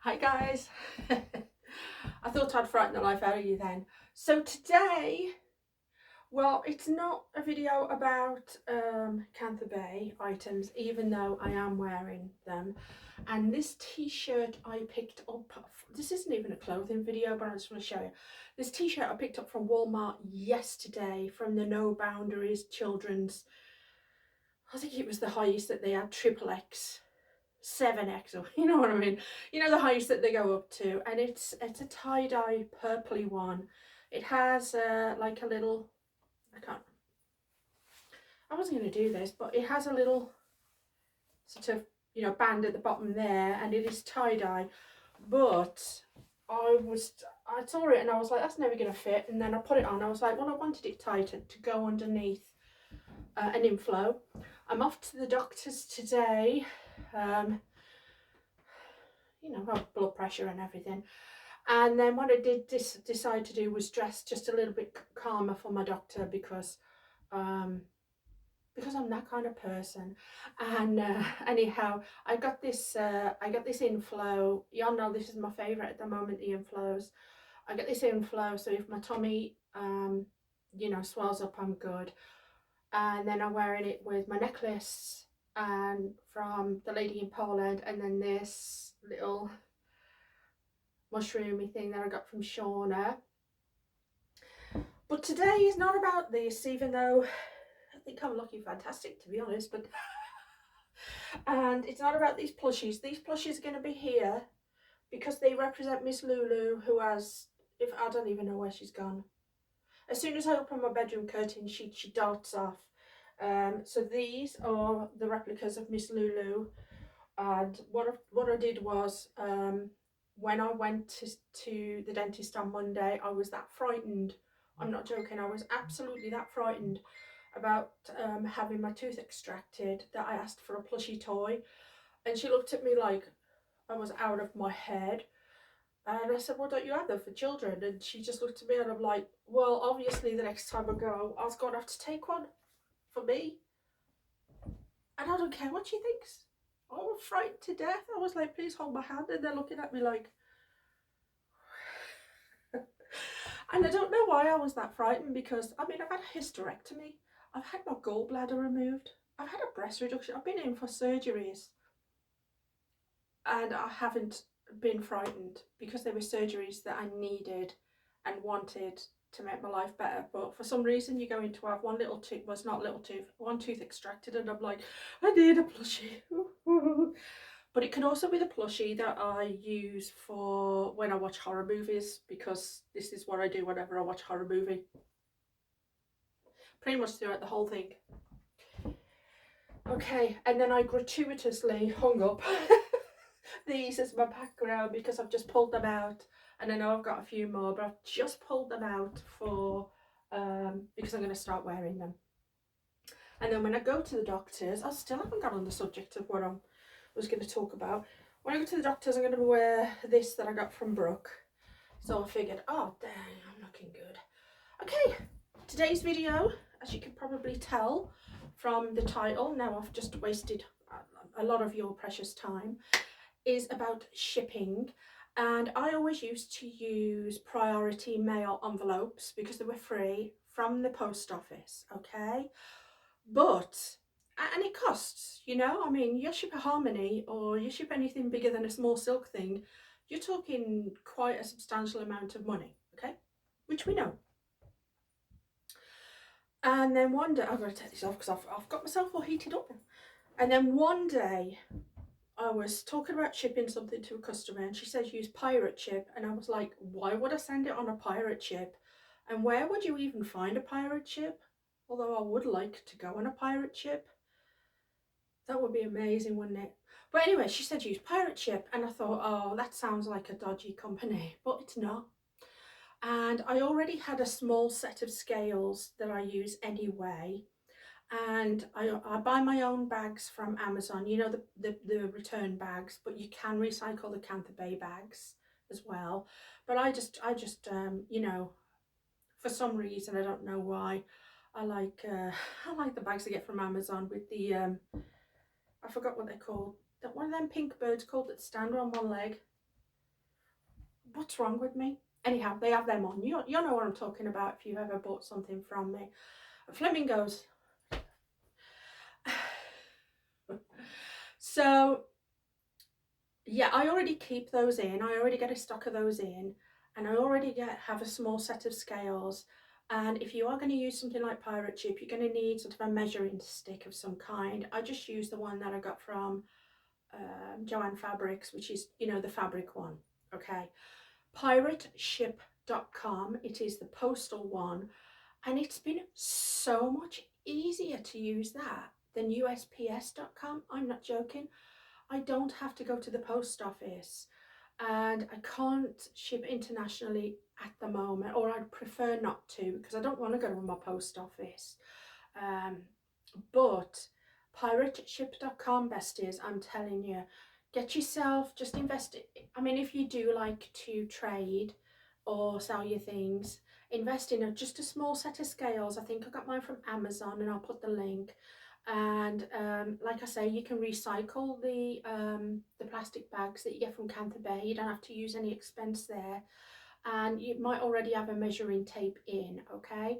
Hi guys. I thought I'd frighten the life out of you then. So today, well, it's not a video about Kantha Bay items, even though I am wearing them. And this t-shirt I picked up, this isn't even a clothing video, but I just want to show you. This t-shirt I picked up from Walmart yesterday from the No Boundaries Children's. I think it was the highest that they had, triple X. 7X, or you know what I mean, you know, the highest that they go up to, and it's a tie-dye purpley one. It has like a little, I wasn't going to do this, but it has a little sort of, you know, band at the bottom there, and it is tie-dye. But I saw it and I was like, that's never going to fit, and then I put it on. I was like, well, I wanted it tighter to go underneath an Inflow. I'm off to the doctor's today. You know, have blood pressure and everything. And then what I did decide to do was dress just a little bit calmer for my doctor because I'm that kind of person. And anyhow, I got this Inflow. Y'all know this is my favourite at the moment, the Inflows. I got this Inflow, so if my tummy you know, swells up, I'm good. And then I'm wearing it with my necklace and from the lady in Poland, and then this little mushroomy thing that I got from Shauna. But today is not about this, even though I think I'm looking fantastic, to be honest. But and it's not about these plushies. These plushies are going to be here because they represent Miss Lulu, who has, if I don't even know where she's gone. As soon as I open my bedroom curtain, she darts off. So these are the replicas of Miss Lulu. And what I did was, when I went to the dentist on Monday, I was that frightened. I'm not joking. I was absolutely that frightened about having my tooth extracted that I asked for a plushie toy, and she looked at me like I was out of my head. And I said, well, don't you have them for children? And she just looked at me and I'm like, well, obviously the next time I go, I was going to have to take one for me. And I don't care what she thinks. I was frightened to death. I was like, please hold my hand. And they're looking at me like... And I don't know why I was that frightened, because, I mean, I've had a hysterectomy. I've had my gallbladder removed. I've had a breast reduction. I've been in for surgeries. And I haven't been frightened because they were surgeries that I needed and wanted to make my life better. But for some reason, you're going to have one little tooth, well, it's not little tooth, one tooth extracted, and I'm like, I need a plushie. But it can also be the plushie that I use for when I watch horror movies, because this is what I do whenever I watch a horror movie. Pretty much throughout the whole thing. Okay, and then I gratuitously hung up these as my background because I've just pulled them out, and I know I've got a few more, but I've just pulled them out for because I'm going to start wearing them. And then when I go to the doctors, I still haven't got on the subject of what I was going to talk about. When I go to the doctors, I'm going to wear this that I got from Brooke. So I figured, oh dang, I'm looking good. Okay, today's video, as you can probably tell from the title, now I've just wasted a lot of your precious time, is about shipping. And I always used to use priority mail envelopes because they were free from the post office, okay? But, and it costs, you know, I mean, you ship a Harmony or you ship anything bigger than a small silk thing, you're talking quite a substantial amount of money, okay? Which we know. And then one day, I've got to take this off because I've got myself all heated up. And then one day, I was talking about shipping something to a customer and she said use Pirateship, and I was like, why would I send it on a pirate ship? And where would you even find a pirate ship? Although I would like to go on a pirate ship. That would be amazing, wouldn't it? But anyway, she said use Pirateship, and I thought, oh, that sounds like a dodgy company, but it's not. And I already had a small set of scales that I use anyway. And I buy my own bags from Amazon, you know, the return bags, but you can recycle the Kantha Bay bags as well. But I just you know, for some reason, I don't know why, I like the bags I get from Amazon with the I forgot what they're called, one of them pink birds called that stand on one leg. what's wrong with me? Anyhow, they have them on. You know what I'm talking about if you've ever bought something from me. Flamingos. So yeah, I already keep those in. I already get a stock of those in, and I already have a small set of scales. And if you are going to use something like Pirateship, you're going to need sort of a measuring stick of some kind. I just use the one that I got from Joanne Fabrics, which is, you know, the fabric one. Okay, Pirateship.com. It is the postal one, and it's been so much easier to use that than USPS.com. I'm not joking. I don't have to go to the post office, and I can't ship internationally at the moment, or I'd prefer not to because I don't want to go to my post office. But pirateship.com, besties, I'm telling you, get yourself, just invest it. I mean, if you do like to trade or sell your things, invest in just a small set of scales. I think I got mine from Amazon, and I'll put the link. And like I say, you can recycle the plastic bags that you get from Kantha. You don't have to use any expense there, and you might already have a measuring tape in. Okay,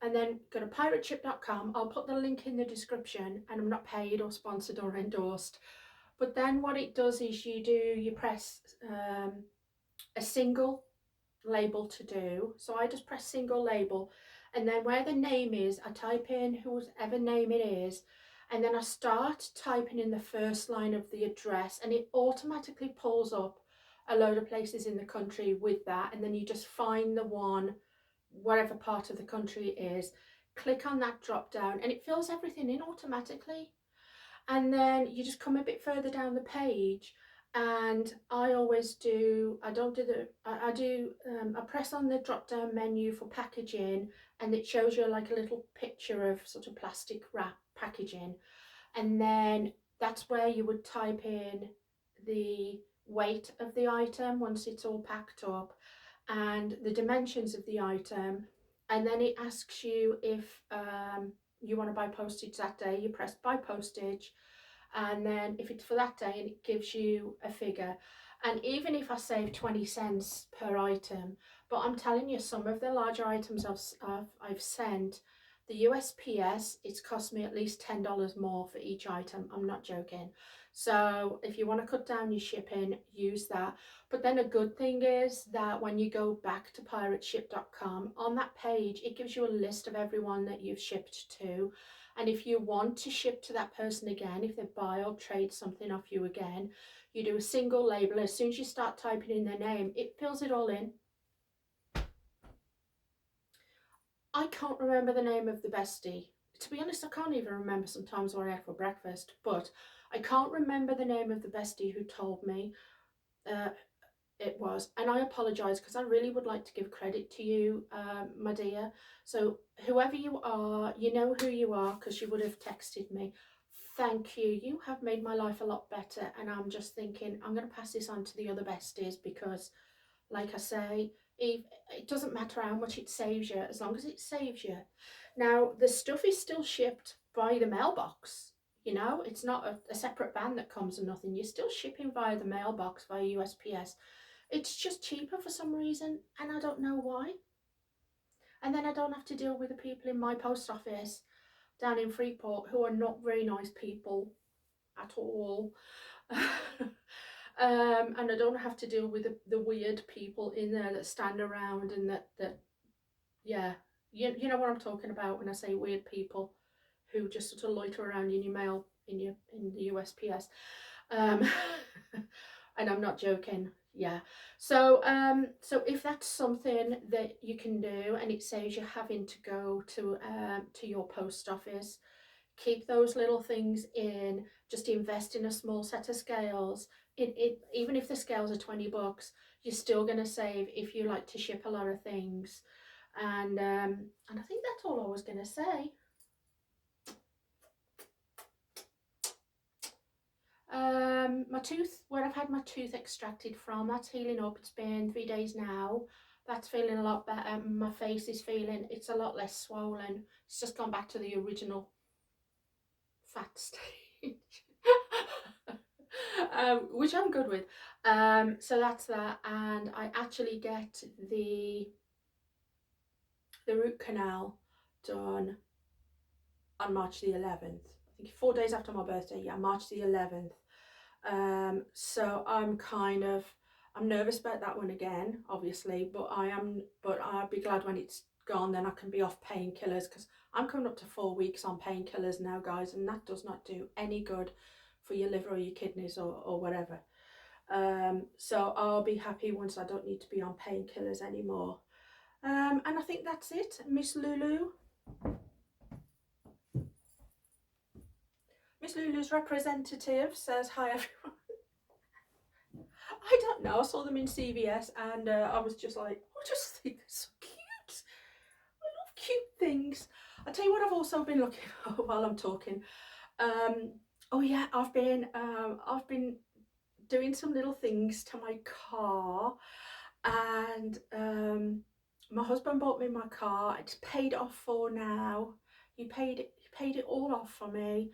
and then go to pirateship.com. I'll put the link in the description, and I'm not paid or sponsored or endorsed. But then what it does is you press a single label to do. So I just press single label, and then where the name is, I type in whoever name it is, and then I start typing in the first line of the address, and it automatically pulls up a load of places in the country with that. And then you just find the one, whatever part of the country it is, click on that drop down, and it fills everything in automatically. And then you just come a bit further down the page, and I always do, I don't do the, I do, I press on the drop down menu for packaging, and it shows you like a little picture of sort of plastic wrap packaging, and then that's where you would type in the weight of the item once it's all packed up, and the dimensions of the item, and then it asks you if you want to buy postage that day. You press buy postage, and then if it's for that day, and it gives you a figure. And even if I save 20 cents per item, but I'm telling you, some of the larger items I've sent, the USPS, it's cost me at least $10 more for each item. I'm not joking. So if you want to cut down your shipping, use that. But then a good thing is that when you go back to pirateship.com, on that page, it gives you a list of everyone that you've shipped to. And if you want to ship to that person again, if they buy or trade something off you again, you do a single label. As soon as you start typing in their name, it fills it all in. I can't remember the name of the bestie. To be honest, I can't even remember sometimes what I had for breakfast, but I can't remember the name of the bestie who told me it was, and I apologise because I really would like to give credit to you, my dear. So whoever you are, you know who you are because you would have texted me. Thank you. You have made my life a lot better, and I'm just thinking I'm going to pass this on to the other besties because, like I say, it doesn't matter how much it saves you as long as it saves you. Now, the stuff is still shipped by the mailbox. You know, it's not a separate van that comes and nothing. You're still shipping via the mailbox, via USPS. It's just cheaper for some reason, and I don't know why. And then I don't have to deal with the people in my post office down in Freeport who are not very nice people at all. And I don't have to deal with the weird people in there that stand around and that yeah, you know what I'm talking about when I say weird people who just sort of loiter around in your mail in the USPS. And I'm not joking. Yeah. So so if that's something that you can do and it saves you having to go to your post office, keep those little things in. Just invest in a small set of scales. Even if the scales are $20, you're still going to save if you like to ship a lot of things. And I think that's all I was going to say. My tooth, where I've had my tooth extracted from, that's healing up. It's been 3 days now. That's feeling a lot better. My face is feeling, it's a lot less swollen. It's just gone back to the original fat stage. which I'm good with. So that's that, and I actually get the root canal done on March the 11th. I think 4 days after my birthday. Yeah, March the 11th. So I'm nervous about that one again, obviously, but I'll be glad when it's gone. Then I can be off painkillers, because I'm coming up to 4 weeks on painkillers now, guys, and that does not do any good for your liver or your kidneys or whatever. So I'll be happy once I don't need to be on painkillers anymore. And I think that's it. Miss Lulu. Miss Lulu's representative says hi everyone. I don't know, I saw them in CVS and I was just like, I just think they're so cute. I love cute things. I'll tell you what I've also been looking for while I'm talking. Oh yeah, I've been doing some little things to my car, and my husband bought me my car. It's paid off for now. He paid it all off for me,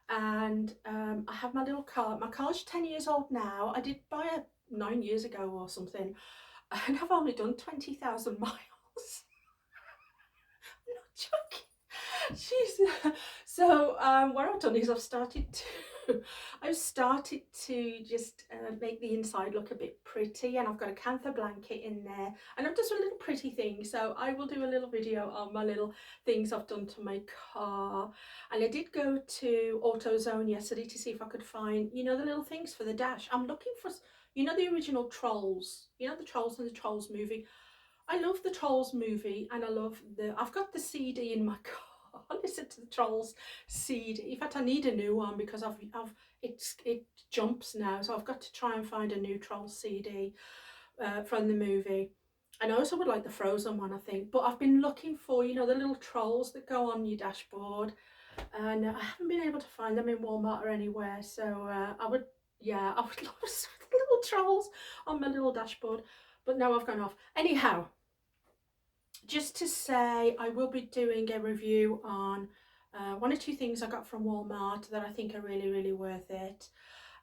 and I have my little car. My car's 10 years old now. I did buy it 9 years ago or something, and I've only done 20,000 miles. I'm not joking. Jeez. So what I've done is I've started to just make the inside look a bit pretty, and I've got a Kantha blanket in there, and I've done some little pretty things. So I will do a little video on my little things I've done to my car. And I did go to AutoZone yesterday to see if I could find, you know, the little things for the dash. I'm looking for, you know, the original Trolls, you know, the Trolls and the Trolls movie. I love the Trolls movie, and I've got the CD in my car. I listen to the Trolls CD. In fact, I need a new one because it jumps now, so I've got to try and find a new Trolls CD from the movie. And I also would like the Frozen one, I think. But I've been looking for, you know, the little trolls that go on your dashboard, and I haven't been able to find them in Walmart or anywhere. So I would love little trolls on my little dashboard. But now I've gone off. Anyhow, just to say, I will be doing a review on one or two things I got from Walmart that I think are really, really worth it.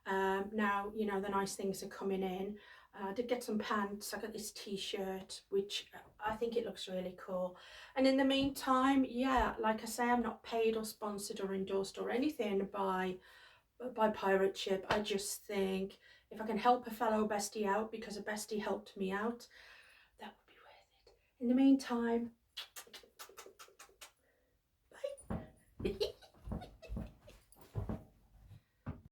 Now, you know, the nice things are coming in. I did get some pants. I got this t-shirt, which I think it looks really cool. And in the meantime, yeah, like I say, I'm not paid or sponsored or endorsed or anything by Pirateship. I just think if I can help a fellow bestie out because a bestie helped me out, that would be worth it. In the meantime, bye.